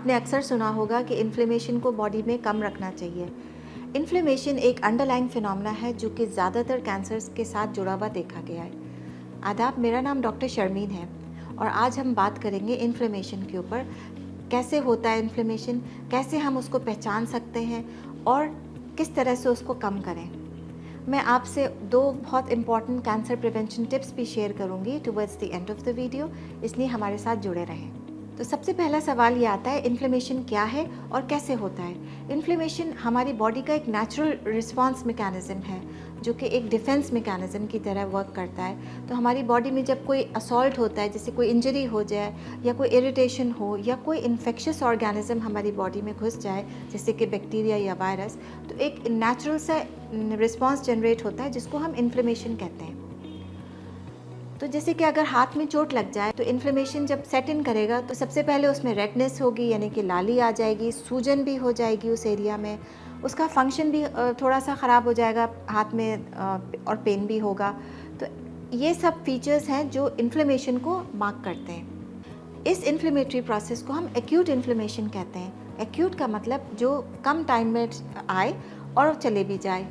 आपने अक्सर सुना होगा कि इन्फ्लेमेशन को बॉडी में कम रखना चाहिए। इन्फ्लेमेशन एक अंडरलाइंग फिनोमेना है जो कि ज़्यादातर कैंसर्स के साथ जुड़ा हुआ देखा गया है। आदाब, मेरा नाम डॉक्टर शर्मीन है और आज हम बात करेंगे इन्फ्लेमेशन के ऊपर। कैसे होता है इन्फ्लेमेशन, कैसे हम उसको पहचान सकते हैं और किस तरह से उसको कम करें। मैं आपसे 2 बहुत इम्पॉर्टेंट कैंसर प्रिवेंशन टिप्स भी शेयर करूंगी towards the end of the video, इसलिए हमारे साथ जुड़े रहें। तो सबसे पहला सवाल ये आता है, इन्फ्लेमेशन क्या है और कैसे होता है। इन्फ्लेमेशन हमारी बॉडी का एक नेचुरल रिस्पॉन्स मैकेनिज्म है जो कि एक डिफेंस मैकेनिज्म की तरह वर्क करता है। तो हमारी बॉडी में जब कोई असॉल्ट होता है, जैसे कोई इंजरी हो जाए या कोई इरिटेशन हो या कोई इन्फेक्शियस ऑर्गेनिज्म हमारी बॉडी में घुस जाए, जैसे कि बैक्टीरिया या वायरस, तो एक नेचुरल सा रिस्पॉन्स जनरेट होता है जिसको हम इन्फ्लेमेशन कहते हैं। तो जैसे कि अगर हाथ में चोट लग जाए तो इन्फ्लेमेशन जब सेट इन करेगा तो सबसे पहले उसमें रेडनेस होगी, यानी कि लाली आ जाएगी, सूजन भी हो जाएगी उस एरिया में, उसका फंक्शन भी थोड़ा सा ख़राब हो जाएगा हाथ में, और पेन भी होगा। तो ये सब फीचर्स हैं जो इन्फ्लेमेशन को मार्क करते हैं। इस इन्फ्लेमेटरी प्रोसेस को हम एक्यूट इन्फ्लेमेशन कहते हैं। एक्यूट का मतलब जो कम टाइम में आए और चले भी जाए,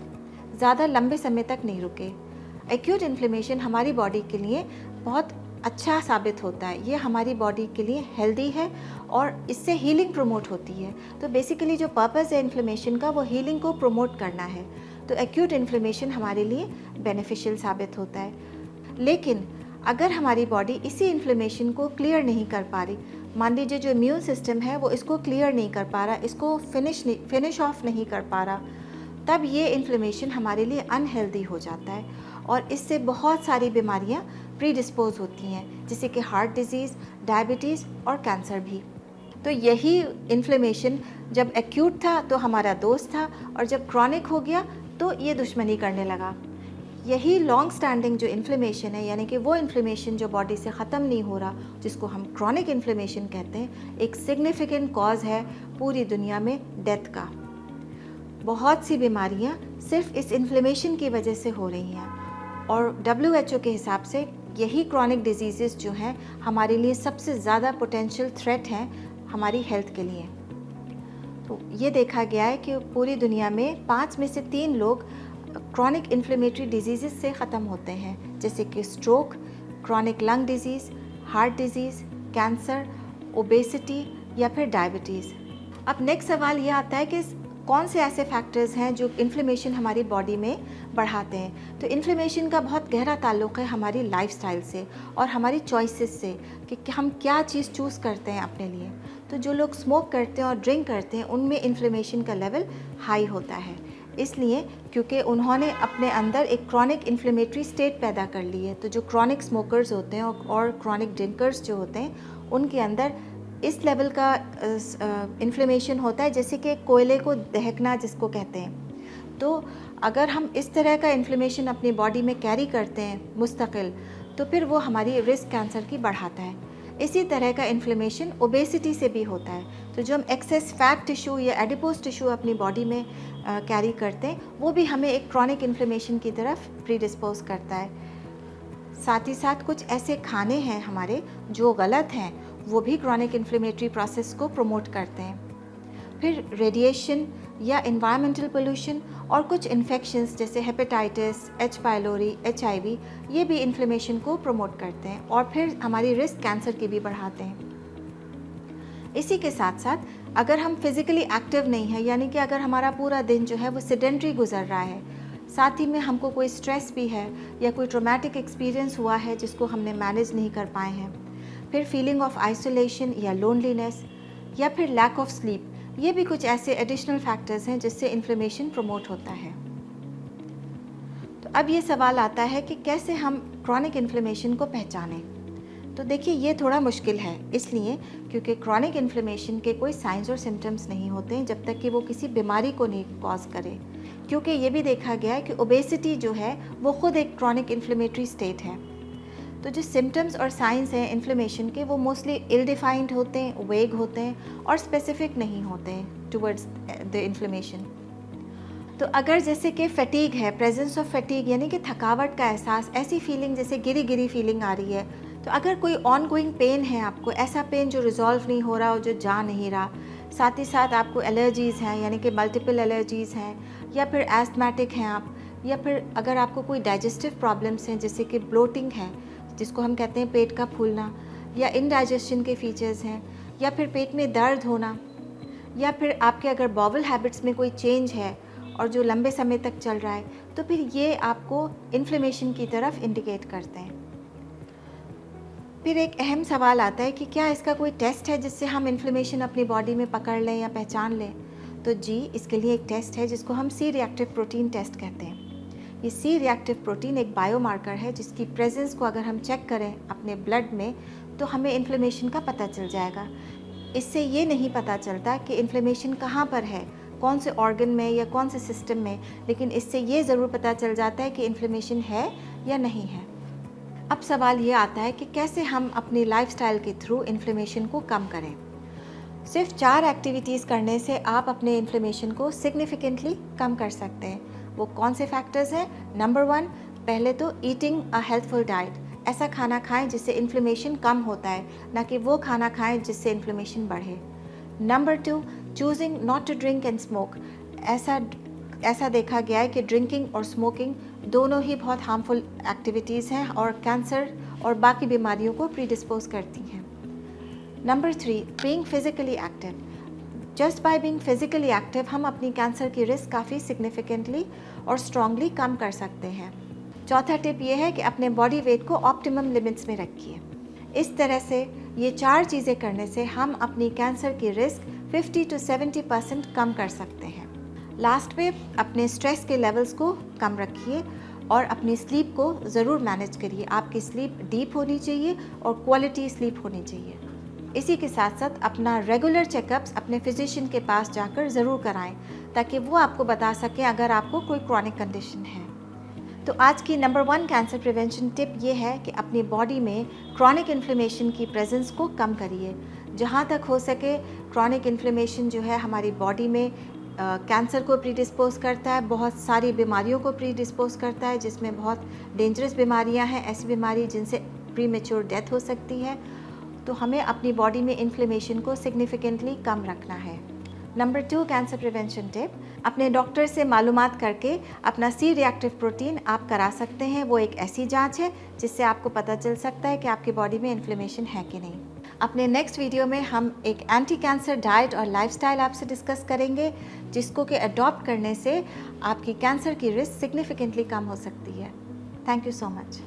ज़्यादा लंबे समय तक नहीं रुके। एक्यूट इन्फ्लेमेशन हमारी बॉडी के लिए बहुत अच्छा साबित होता है। ये हमारी बॉडी के लिए हेल्दी है और इससे हीलिंग प्रमोट होती है। तो बेसिकली जो पर्पस है इन्फ्लेमेशन का, वो हीलिंग को प्रमोट करना है। तो एक्यूट इन्फ्लेमेशन हमारे लिए बेनिफिशियल साबित होता है। लेकिन अगर हमारी बॉडी इसी इन्फ्लेमेशन को क्लियर नहीं कर पा रही, मान लीजिए जो इम्यून सिस्टम है वो इसको क्लियर नहीं कर पा रहा, इसको फिनिश ऑफ नहीं कर पा रहा, तब ये इन्फ्लेमेशन हमारे लिए अनहेल्दी हो जाता है और इससे बहुत सारी बीमारियां प्रीडिस्पोज होती हैं, जैसे कि हार्ट डिजीज़, डायबिटीज़ और कैंसर भी। तो यही इन्फ्लेमेशन जब एक्यूट था तो हमारा दोस्त था और जब क्रॉनिक हो गया तो ये दुश्मनी करने लगा। यही लॉन्ग स्टैंडिंग जो इन्फ्लेमेशन है, यानी कि वो इन्फ्लेमेशन जो बॉडी से ख़त्म नहीं हो रहा, जिसको हम क्रॉनिक इन्फ्लेमेशन कहते हैं, एक सिग्निफिकेंट कॉज है पूरी दुनिया में डेथ का। बहुत सी बीमारियां सिर्फ इस इन्फ्लेमेशन की वजह से हो रही हैं और WHO के हिसाब से यही क्रॉनिक डिजीज़ेस जो हैं हमारे लिए सबसे ज़्यादा पोटेंशियल थ्रेट हैं हमारी हेल्थ के लिए। तो ये देखा गया है कि पूरी दुनिया में 5 में से 3 लोग क्रॉनिक इन्फ्लेमेटरी डिजीज़ से ख़त्म होते हैं, जैसे कि stroke, chronic lung disease, heart disease, cancer, obesity या फिर डायबिटीज़। अब नेक्स्ट सवाल ये आता है कि कौन से ऐसे फैक्टर्स हैं जो इन्फ्लेमेशन हमारी बॉडी में बढ़ाते हैं। तो इन्फ्लेमेशन का बहुत गहरा ताल्लुक़ है हमारी लाइफस्टाइल से और हमारी चॉइसेस से कि हम क्या चीज़ चूज़ करते हैं अपने लिए। तो जो लोग स्मोक करते हैं और ड्रिंक करते हैं उनमें इन्फ्लेमेशन का लेवल हाई होता है, इसलिए क्योंकि उन्होंने अपने अंदर एक क्रॉनिक इन्फ्लेमेटरी स्टेट पैदा कर ली है। तो जो क्रॉनिक स्मोकर्स होते हैं और क्रॉनिक ड्रिंकर्स जो होते हैं उनके अंदर इस लेवल का इन्फ्लेमेशन होता है, जैसे कि कोयले को दहकना जिसको कहते हैं। तो अगर हम इस तरह का इन्फ्लेमेशन अपनी बॉडी में कैरी करते हैं मुस्तकिल, तो फिर वो हमारी रिस्क कैंसर की बढ़ाता है। इसी तरह का इन्फ्लेमेशन ओबेसिटी से भी होता है। तो जो हम एक्सेस फैट टिश्यू या एडिपोज टिश्यू अपनी बॉडी में कैरी करते हैं, वो भी हमें एक क्रॉनिक इन्फ्लेमेशन की तरफ प्रीडिस्पोज करता है। साथ ही साथ कुछ ऐसे खाने हैं हमारे जो गलत हैं, वो भी क्रॉनिक इन्फ्लेमेटरी प्रोसेस को प्रमोट करते हैं। फिर रेडिएशन या एनवायरमेंटल पोल्यूशन और कुछ इन्फेक्शंस जैसे हेपेटाइटिस, एच पाइलोरी, HIV, ये भी इन्फ्लेमेशन को प्रमोट करते हैं और फिर हमारी रिस्क कैंसर की भी बढ़ाते हैं। इसी के साथ साथ अगर हम फिज़िकली एक्टिव नहीं हैं, यानी कि अगर हमारा पूरा दिन जो है वो सेडेंट्री गुजर रहा है, साथ ही में हमको कोई स्ट्रेस भी है या कोई ट्रॉमेटिक एक्सपीरियंस हुआ है जिसको हमने मैनेज नहीं कर पाए हैं, फिर फीलिंग ऑफ आइसोलेशन या लोनलीनेस या फिर लैक ऑफ स्लीप, ये भी कुछ ऐसे एडिशनल फैक्टर्स हैं जिससे इन्फ्लेमेशन प्रमोट होता है। तो अब ये सवाल आता है कि कैसे हम क्रॉनिक इन्फ्लेमेशन को पहचानें। तो देखिए, ये थोड़ा मुश्किल है, इसलिए क्योंकि क्रॉनिक इन्फ्लेमेशन के कोई साइंस और सिम्टम्स नहीं होते हैं जब तक कि वो किसी बीमारी को नहीं कॉज करे। क्योंकि ये भी देखा गया है कि ओबेसिटी जो है वो खुद एक क्रॉनिक इन्फ्लेमेटरी स्टेट है। तो जो सिम्टम्स और साइंस हैं इन्फ्लेमेशन के, वो मोस्टली इल डिफाइंड होते हैं, वेग होते हैं और स्पेसिफिक नहीं होते हैं टुवर्ड्स द इन्फ्लेमेशन। तो अगर जैसे कि फटीग है, प्रेजेंस ऑफ फटीग यानी कि थकावट का एहसास, ऐसी फीलिंग जैसे गिरी गिरी फीलिंग आ रही है, तो अगर कोई ऑन गोइंग पेन है आपको, ऐसा पेन जो रिजॉल्व नहीं हो रहा हो, जो जा नहीं रहा, साथ ही साथ आपको एलर्जीज़ हैं, यानी कि मल्टीपल एलर्जीज़ हैं, या फिर एस्थमेटिक हैं आप, या फिर अगर आपको कोई डाइजेस्टिव प्रॉब्लम्स हैं जैसे कि ब्लोटिंग है, जिसको हम कहते हैं पेट का फूलना, या इनडाइजेशन के फीचर्स हैं, या फिर पेट में दर्द होना, या फिर आपके अगर बॉवल हैबिट्स में कोई चेंज है और जो लंबे समय तक चल रहा है, तो फिर ये आपको इन्फ्लेमेशन की तरफ इंडिकेट करते हैं। फिर एक अहम सवाल आता है कि क्या इसका कोई टेस्ट है जिससे हम इन्फ्लेमेशन अपनी बॉडी में पकड़ लें या पहचान लें? तो जी, इसके लिए एक टेस्ट है जिसको हम सी रिएक्टिव प्रोटीन टेस्ट कहते हैं। ये सी रिएक्टिव प्रोटीन एक बायोमार्कर है जिसकी प्रेजेंस को अगर हम चेक करें अपने ब्लड में तो हमें इन्फ्लेमेशन का पता चल जाएगा। इससे ये नहीं पता चलता कि इन्फ्लेमेशन कहाँ पर है, कौन से ऑर्गन में या कौन से सिस्टम में, लेकिन इससे ये ज़रूर पता चल जाता है कि इन्फ्लेमेशन है या नहीं है। अब सवाल ये आता है कि कैसे हम अपनी लाइफस्टाइल के थ्रू इन्फ्लेमेशन को कम करें। सिर्फ 4 एक्टिविटीज़ करने से आप अपने इन्फ्लेमेशन को सिग्निफिकेंटली कम कर सकते हैं। वो कौन से फैक्टर्स हैं? नंबर 1, पहले तो ईटिंग अ हेल्थफुल डाइट। ऐसा खाना खाएं जिससे इन्फ्लेमेशन कम होता है, ना कि वो खाना खाएं जिससे इन्फ्लेमेशन बढ़े। Number 2, choosing not to drink and smoke. ऐसा देखा गया है कि ड्रिंकिंग और स्मोकिंग दोनों ही बहुत हार्मफुल एक्टिविटीज़ हैं और कैंसर और बाकी बीमारियों को प्रीडिस्पोज करती हैं। Number 3, being physically active. Just by being physically active हम अपनी कैंसर की रिस्क काफ़ी सिग्निफिकेंटली और स्ट्रॉन्गली कम कर सकते हैं। चौथा टिप ये है कि अपने बॉडी वेट को ऑप्टिमम लिमिट्स में रखिए। इस तरह से ये 4 चीज़ें करने से हम अपनी कैंसर की रिस्क 50 to 70% कम कर सकते हैं। लास्ट में अपने स्ट्रेस के लेवल्स को कम रखिए और अपनी स्लीप को ज़रूर मैनेज करिए। आपकी स्लीप डीप होनी चाहिए और क्वालिटी स्लीप होनी चाहिए। इसी के साथ साथ अपना रेगुलर चेकअप्स अपने फिजिशियन के पास जाकर ज़रूर कराएं ताकि वो आपको बता सकें अगर आपको कोई क्रॉनिक कंडीशन है। तो आज की नंबर 1 कैंसर प्रिवेंशन टिप ये है कि अपनी बॉडी में क्रॉनिक इन्फ्लेमेशन की प्रेजेंस को कम करिए। जहाँ तक हो सके क्रॉनिक इन्फ्लेमेशन जो है हमारी बॉडी में कैंसर को प्रीडिस्पोज करता है, बहुत सारी बीमारियों को प्रीडिस्पोज करता है, जिसमें बहुत डेंजरस बीमारियां हैं, ऐसी बीमारी जिनसे प्रीमेच्योर डेथ हो सकती है। तो हमें अपनी बॉडी में इन्फ्लेमेशन को सिग्निफिकेंटली कम रखना है। नंबर 2 कैंसर प्रिवेंशन टिप, अपने डॉक्टर से मालूमात करके अपना सी रिएक्टिव प्रोटीन आप करा सकते हैं। वो एक ऐसी जांच है जिससे आपको पता चल सकता है कि आपकी बॉडी में इन्फ्लेमेशन है कि नहीं। अपने नेक्स्ट वीडियो में हम एक एंटी कैंसर डाइट और लाइफस्टाइल आपसे डिस्कस करेंगे जिसको कि अडॉप्ट करने से आपकी कैंसर की रिस्क सिग्निफिकेंटली कम हो सकती है। Thank you so much.